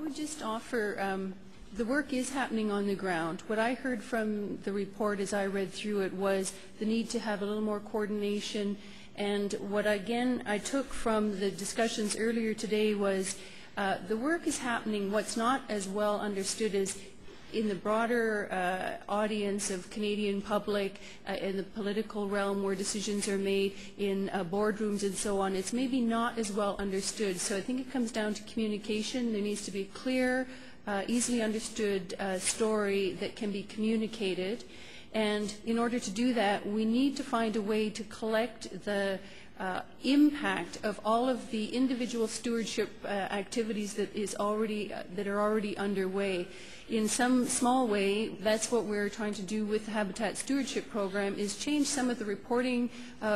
would just offer, the work is happening on the ground. What I heard from the report as I read through it was the need to have a little more coordination. And what, again, I took from the discussions earlier today was the work is happening. What's not as well understood is in the broader audience of Canadian public, in the political realm where decisions are made, in boardrooms and so on, it's maybe not as well understood. So I think it comes down to communication. There needs to be a clear, easily understood story that can be communicated. And in order to do that, we need to find a way to collect the impact of all of the individual stewardship activities that are already underway. In some small way, that's what we're trying to do with the Habitat Stewardship Program, is change some of the reporting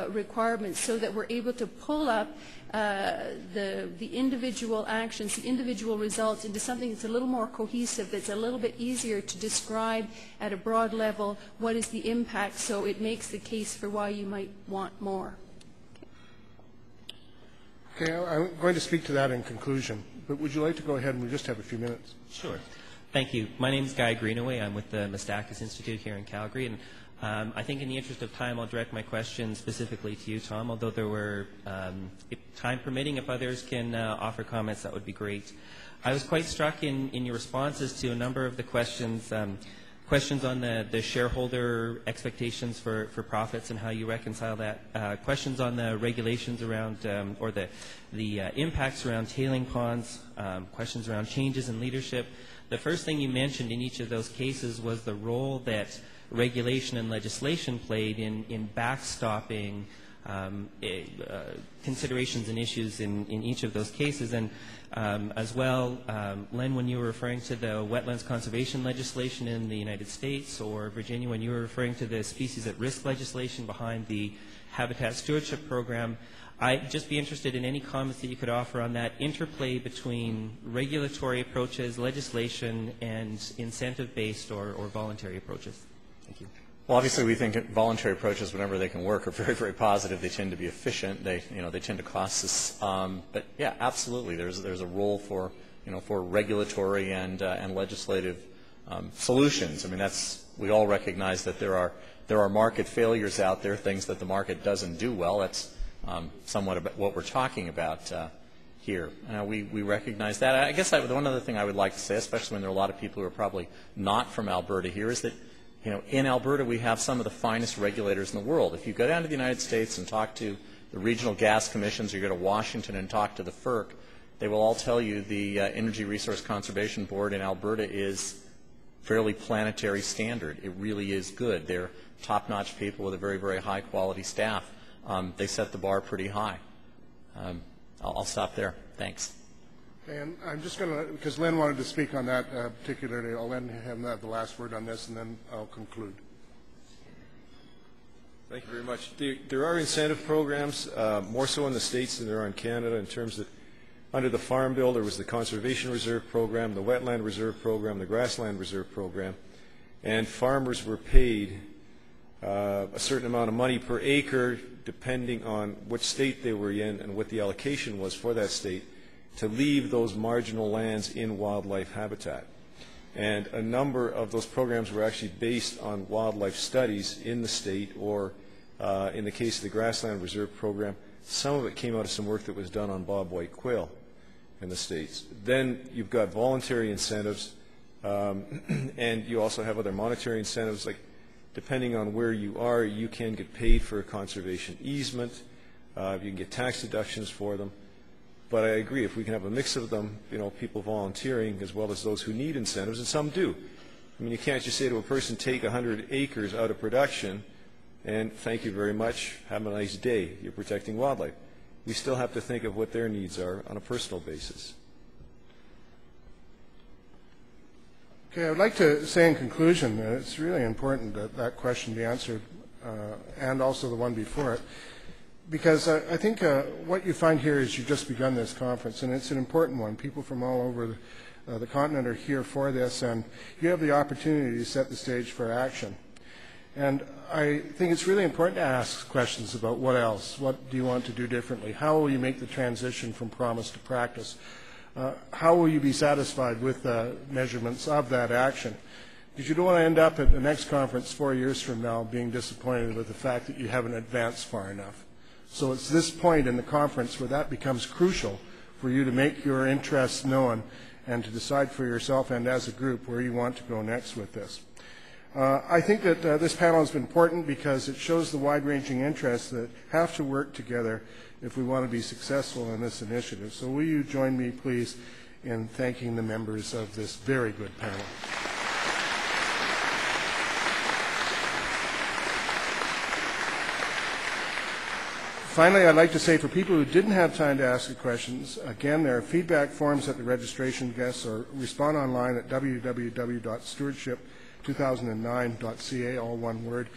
requirements so that we're able to pull up the individual actions, the individual results into something that's a little more cohesive, that's a little bit easier to describe at a broad level what is the impact, so it makes the case for why you might want more. Okay, I'm going to speak to that in conclusion, but would you like to go ahead and we just have a few minutes? Sure. Thank you. My name is Guy Greenaway. I'm with the Mistakis Institute here in Calgary, and I think in the interest of time, I'll direct my question specifically to you, Tom, although there were, if time permitting, if others can offer comments, that would be great. I was quite struck in your responses to a number of the questions, questions on the shareholder expectations for profits and how you reconcile that, questions on the regulations around, or the impacts around tailing ponds, questions around changes in leadership. The first thing you mentioned in each of those cases was the role that regulation and legislation played in backstopping considerations and issues in each of those cases. And as well, Len, when you were referring to the wetlands conservation legislation in the United States, or Virginia, when you were referring to the species at risk legislation behind the Habitat Stewardship Program, I'd just be interested in any comments that you could offer on that interplay between regulatory approaches, legislation, and incentive-based or voluntary approaches. Thank you. Well, obviously, we think voluntary approaches, whenever they can work, are very, very positive. They tend to be efficient. They tend to cost us. But yeah, absolutely, there's a role for regulatory and legislative solutions. I mean, we all recognize that there are market failures out there, things that the market doesn't do well. That's somewhat about what we're talking about here. We recognize that. I guess one other thing I would like to say, especially when there are a lot of people who are probably not from Alberta here, is that in Alberta we have some of the finest regulators in the world. If you go down to the United States and talk to the regional gas commissions, or you go to Washington and talk to the FERC, they will all tell you the Energy Resource Conservation Board in Alberta is fairly planetary standard. It really is good. They're top-notch people with a very, very high-quality staff. They set the bar pretty high. I'll stop there. Thanks. And I'm just going to, because Len wanted to speak on that particularly, I'll let him have the last word on this, and then I'll conclude. Thank you very much. There are incentive programs, more so in the States than there are in Canada, in terms that under the Farm Bill there was the Conservation Reserve Program, the Wetland Reserve Program, the Grassland Reserve Program, and farmers were paid a certain amount of money per acre, depending on which state they were in and what the allocation was for that state, to leave those marginal lands in wildlife habitat. And a number of those programs were actually based on wildlife studies in the state, or in the case of the Grassland Reserve Program, some of it came out of some work that was done on bobwhite quail in the States. Then you've got voluntary incentives, and you also have other monetary incentives, like depending on where you are, you can get paid for a conservation easement. You can get tax deductions for them. But I agree, if we can have a mix of them, people volunteering as well as those who need incentives, and some do. I mean, you can't just say to a person, take 100 acres out of production and thank you very much, have a nice day, you're protecting wildlife. We still have to think of what their needs are on a personal basis. Okay, I would like to say in conclusion that it's really important that that question be answered, and also the one before it. Because I think what you find here is you've just begun this conference, and it's an important one. People from all over the continent are here for this, and you have the opportunity to set the stage for action. And I think it's really important to ask questions about what else. What do you want to do differently? How will you make the transition from promise to practice? how will you be satisfied with the measurements of that action? Because you don't want to end up at the next conference 4 years from now being disappointed with the fact that you haven't advanced far enough. So it's this point in the conference where that becomes crucial for you to make your interests known and to decide for yourself and as a group where you want to go next with this. I think that this panel has been important because it shows the wide-ranging interests that have to work together if we want to be successful in this initiative. So will you join me, please, in thanking the members of this very good panel. Finally, I'd like to say for people who didn't have time to ask the questions, again, there are feedback forms at the registration desk, or respond online at www.stewardship2009.ca, all one word.